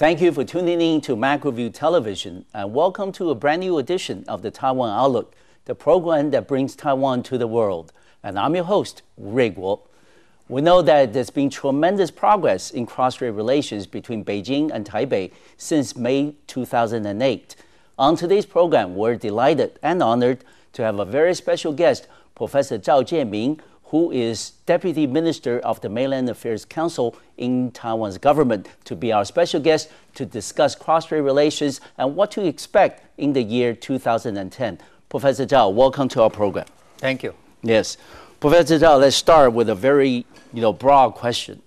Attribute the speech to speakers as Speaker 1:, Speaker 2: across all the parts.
Speaker 1: Thank you for tuning in to MacroView Television, and welcome to a brand new edition of the Taiwan Outlook, the program that brings Taiwan to the world. And I'm your host, Rui Guo. We know that there's been tremendous progress in cross-strait relations between Beijing and Taipei since May 2008. On today's program, we're delighted and honored to have a very special guest, Professor Zhao Chien-Min, who is Deputy Minister of the Mainland Affairs Council in Taiwan's government, to be our special guest to discuss cross-strait relations and what to expect in the year 2010. Professor Zhao, welcome to our program.
Speaker 2: Thank you.
Speaker 1: Yes. Professor Zhao, let's start with a very broad question.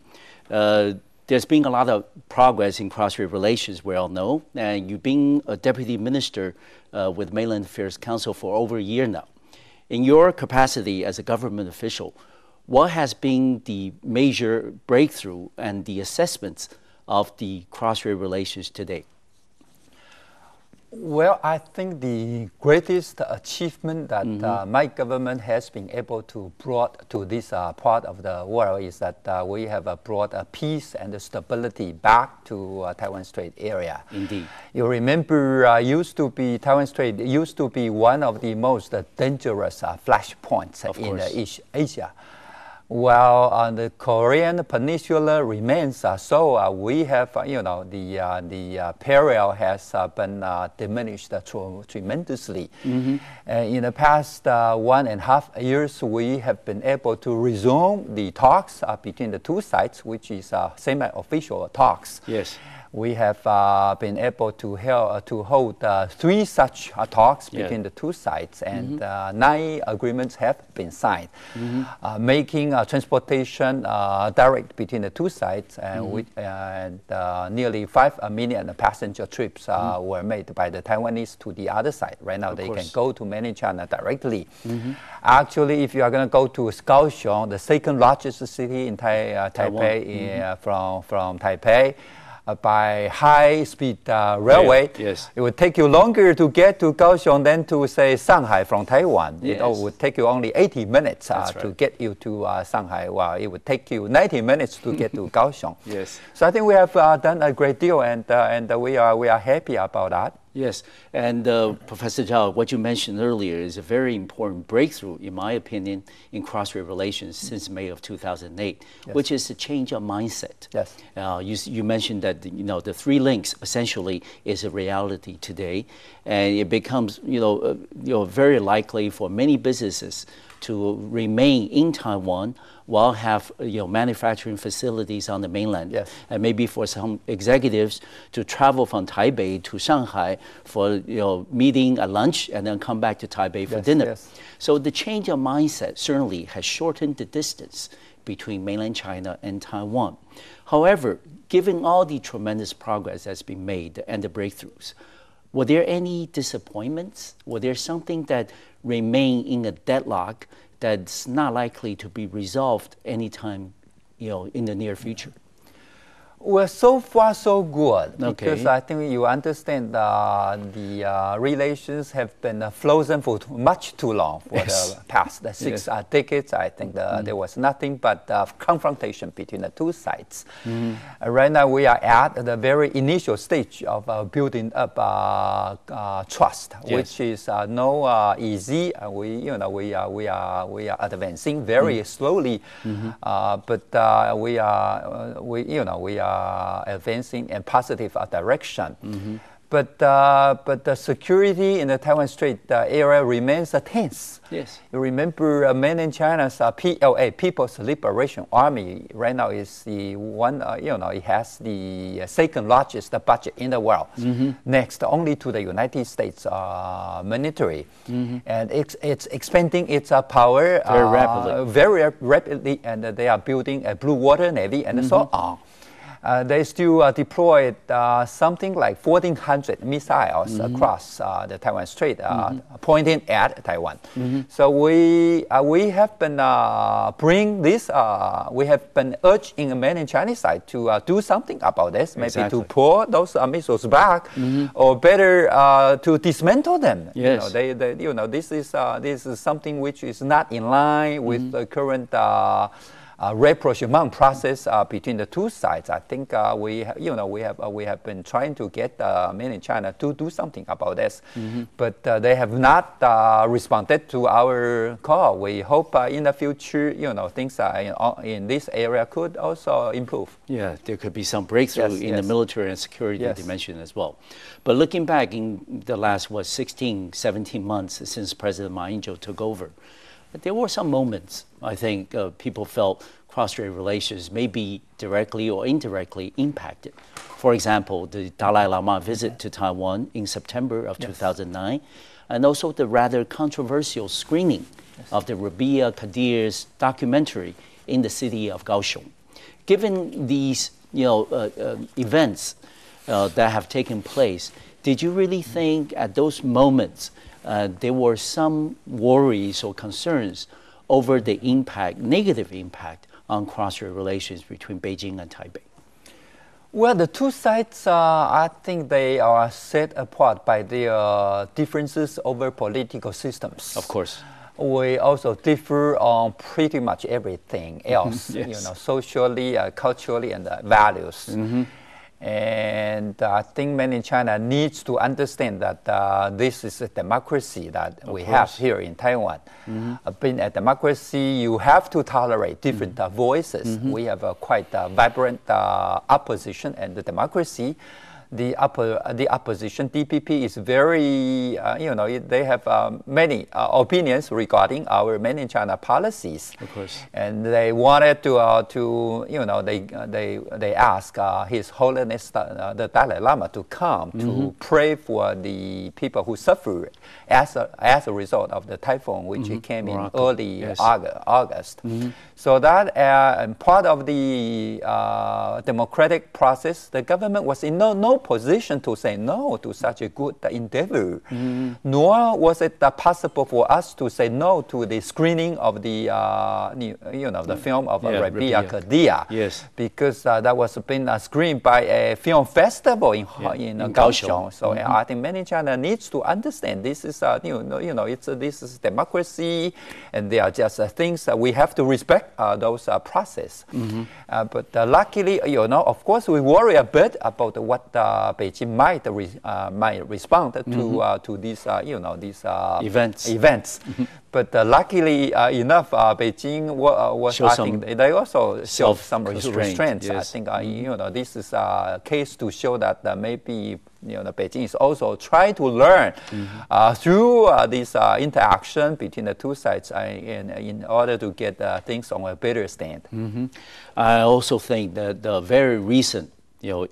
Speaker 1: There's been a lot of progress in cross-strait relations, we all know, and you've been a Deputy Minister with Mainland Affairs Council for over a year now. In your capacity as a government official, what has been the major breakthrough and the assessments of the cross-strait relations today?
Speaker 2: Well, I think the greatest achievement that my government has been able to brought to this part of the world is that we have brought peace and stability back to Taiwan Strait area.
Speaker 1: Indeed.
Speaker 2: You remember, Taiwan Strait used to be one of the most dangerous flashpoints in East Asia. While the Korean Peninsula remains so, we have, the peril has been diminished tremendously. In the past 1.5 years, we have been able to resume the talks between the two sides, which is semi-official talks.
Speaker 1: Yes.
Speaker 2: We have been able to hold 3 such talks between the two sides, and 9 agreements have been signed, making transportation direct between the two sides, and nearly 5 million passenger trips were made by the Taiwanese to the other side. Right now, they can go to Mainland China directly. Actually, if you are going to go to Kaohsiung, the second largest city in Taipei, from Taipei, by high-speed railway, it would take you longer to get to Kaohsiung than to, say, Shanghai from Taiwan. It would take you only 80 minutes to get you to Shanghai, while it would take you 90 minutes to get to Kaohsiung. So I think we have done a great deal, and we are happy about that.
Speaker 1: Yes, and Professor Zhao, what you mentioned earlier is a very important breakthrough, in my opinion, in cross-strait relations since May of 2008, which is a change of mindset. You mentioned that the 3 links essentially is a reality today, and it becomes very likely for many businesses to remain in Taiwan while have manufacturing facilities on the mainland, and maybe for some executives to travel from Taipei to Shanghai for meeting at lunch and then come back to Taipei for dinner. So the change of mindset certainly has shortened the distance between mainland China and Taiwan. However, given all the tremendous progress that's been made and the breakthroughs, were there any disappointments? Was there something that remained in a deadlock that's not likely to be resolved anytime, in the near future?
Speaker 2: Well, so far so good, because I think you understand the relations have been frozen for much too long, for the past 6 decades. I think there was nothing but confrontation between the two sides. Right now, we are at the very initial stage of building up trust, which is no easy. We are advancing very slowly, but we are advancing in positive direction. But the security in the Taiwan Strait area remains tense. You remember Mainland China's PLA, People's Liberation Army, right now is the one, it has the second largest budget in the world, next only to the United States military. And it's expanding its power very rapidly, and they are building a blue water navy and so on. They still deployed something like 1,400 missiles across the Taiwan Strait, pointing at Taiwan. So we have been bring this. We have been urging the Mainland Chinese side to do something about this, maybe to pull those missiles back, or better to dismantle them. This is something which is not in line with the current rapprochement process between the two sides. I think we have been trying to get Mainland China to do something about this, but they have not responded to our call. We hope in the future, things in this area could also improve.
Speaker 1: Yeah, there could be some breakthrough in the military and security dimension as well. But looking back in the last 16, 17 months since President Ma Ying-jeou took over, there were some moments, I think, people felt cross-strait relations may be directly or indirectly impacted. For example, the Dalai Lama visit to Taiwan in September of 2009, and also the rather controversial screening of the Rabia Kadir's documentary in the city of Kaohsiung. Given these events that have taken place, did you really think at those moments there were some worries or concerns over the negative impact on cross-strait relations between Beijing and Taipei?
Speaker 2: Well, the two sides, I think they are set apart by their differences over political systems.
Speaker 1: Of course.
Speaker 2: We also differ on pretty much everything else, socially, culturally, and values. And I think Mainland China needs to understand that this is a democracy that we have here in Taiwan. Being a democracy, you have to tolerate different voices. We have a quite vibrant opposition, and the democracy, the opposition, DPP, is very, they have many opinions regarding our Mainland China policies.
Speaker 1: Of course.
Speaker 2: And they wanted they asked His Holiness the Dalai Lama to come to pray for the people who suffer as a result of the typhoon, which came in early August. So that part of the democratic process, the government was in no position to say no to such a good endeavor, nor was it possible for us to say no to the screening of the the film of Rabia Kadir, because that was being screened by a film festival in Kaohsiung. So I think Mainland China needs to understand this is this is democracy, and there are just things that we have to respect those process. But luckily, of course, we worry a bit about what Beijing might respond to these events. But luckily enough, Beijing they also showed some restraints. I think this is a case to show that maybe Beijing is also trying to learn through this interaction between the two sides in order to get things on a better stand.
Speaker 1: I also think that the very recent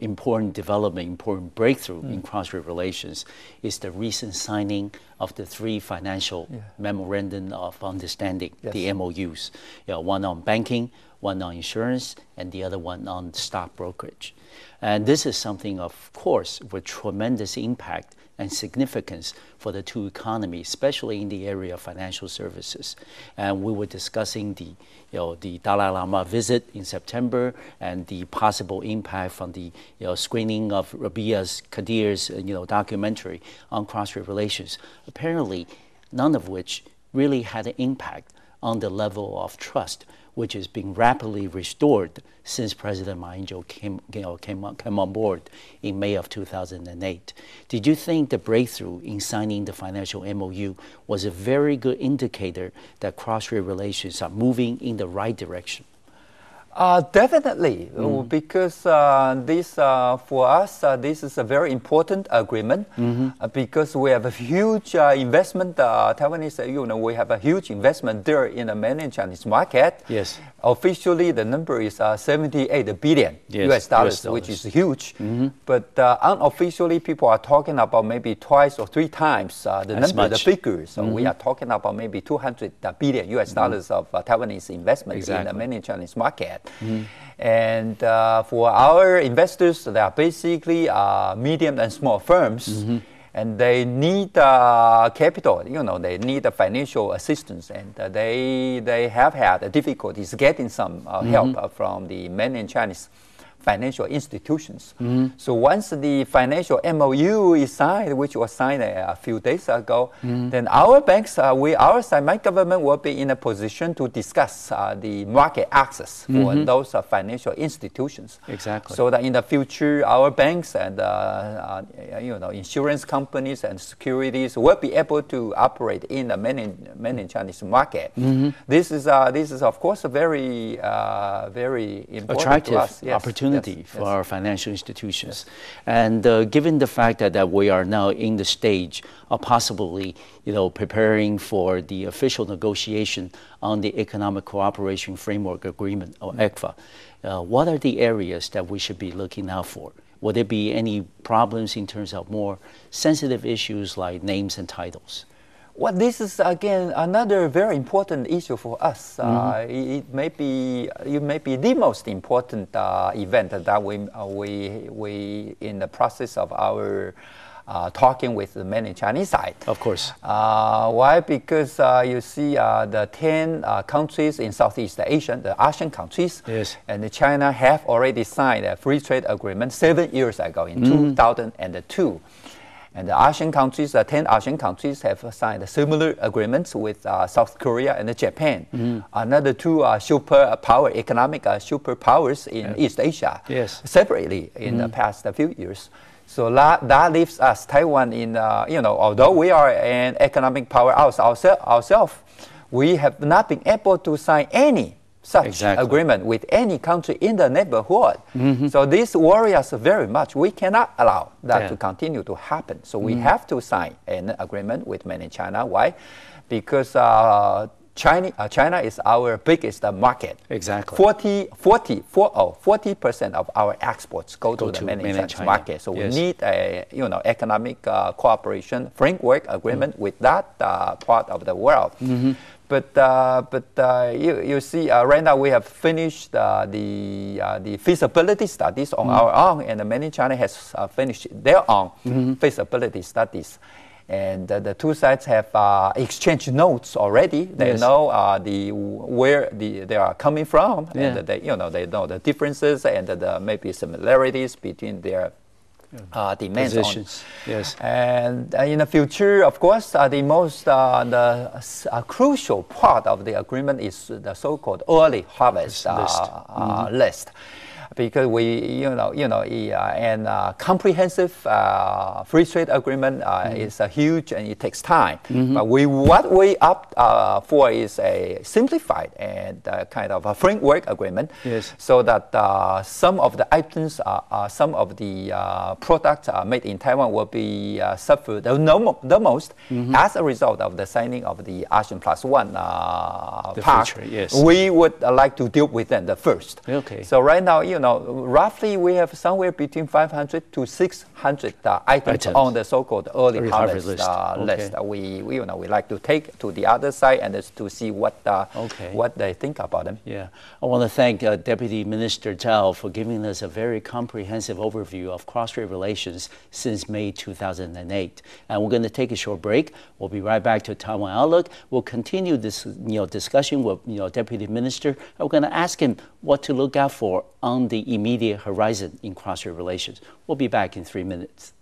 Speaker 1: important development, important breakthrough in cross-strait relations is the recent signing of the 3 financial memorandum of understanding, the MOUs. One on banking, one on insurance, and the other one on stock brokerage. And this is something, of course, with tremendous impact and significance for the two economies, especially in the area of financial services. And we were discussing the Dalai Lama visit in September and the possible impact from the screening of Rabia Kadir's documentary on cross-strait relations. Apparently, none of which really had an impact on the level of trust, which is being rapidly restored since President Ma Ying-jeou came on board in May of 2008. Did you think the breakthrough in signing the financial MOU was a very good indicator that cross-strait relations are moving in the right direction?
Speaker 2: Definitely, because this for us this is a very important agreement because we have a huge investment. Taiwanese, we have a huge investment there in the Mainland Chinese market.
Speaker 1: Yes.
Speaker 2: Officially, the number is 78 billion US dollars, which is huge. But unofficially, people are talking about maybe twice or 3 times the figure. So we are talking about maybe 200 billion US dollars of Taiwanese investment in the Mainland Chinese market. And for our investors, they are basically medium and small firms. And they need capital, they need financial assistance, and they have had difficulties getting some help from the Mainland Chinese financial institutions. So once the financial MOU is signed, which was signed a few days ago, then our banks, our side, my government will be in a position to discuss the market access for those financial institutions.
Speaker 1: Exactly.
Speaker 2: So that in the future, our banks and insurance companies and securities will be able to operate in the mainland Chinese market. This is of course a very important
Speaker 1: attractive
Speaker 2: to us.
Speaker 1: opportunity for our financial institutions. And given the fact that we are now in the stage of possibly preparing for the official negotiation on the Economic Cooperation Framework Agreement, or ECFA, what are the areas that we should be looking out for? Will there be any problems in terms of more sensitive issues like names and titles?
Speaker 2: Well, this is again another very important issue for us. It may be the most important event that we in the process of our talking with the mainland Chinese side.
Speaker 1: Of course.
Speaker 2: Why? Because you see the 10 countries in Southeast Asia, the ASEAN countries, and China have already signed a free trade agreement 7 years ago in 2002. And the ASEAN countries, 10 ASEAN countries have signed similar agreements with South Korea and Japan. Another 2 economic superpowers in East Asia, separately in the past few years. So that leaves us, Taiwan, in, although we are an economic powerhouse ourselves, we have not been able to sign any such agreement with any country in the neighborhood. So this worries us very much. We cannot allow that to continue to happen. So we have to sign an agreement with mainland China. Why? Because China is our biggest market.
Speaker 1: Exactly.
Speaker 2: 40% of our exports go to the mainland Chinese market. So we need a economic cooperation framework agreement with that part of the world. But you see, right now we have finished the feasibility studies on our own, and the mainland China has finished their own feasibility studies. And the 2 sides have exchanged notes already. They know where they are coming from, and they know the differences and maybe similarities between their demands.
Speaker 1: Positions.
Speaker 2: And in the future, of course, the most crucial part of the agreement is the so-called early harvest list. Because we, and comprehensive free trade agreement is huge and it takes time. But what we opt for is a simplified and kind of a framework agreement, so that some of the items, some of the products made in Taiwan will be suffered the most as a result of the signing of the ASEAN +1 pact. We would like to deal with them the first. So right now, roughly we have somewhere between 500 to 600 items on the so-called early harvest list. We like to take to the other side and to see what they think about them.
Speaker 1: I want to thank Deputy Minister Chao for giving us a very comprehensive overview of cross-strait relations since May 2008. And we're going to take a short break. We'll be right back to Taiwan Outlook. We'll continue this discussion with Deputy Minister. And we're going to ask him what to look out for on the immediate horizon in cross-strait relations. We'll be back in 3 minutes.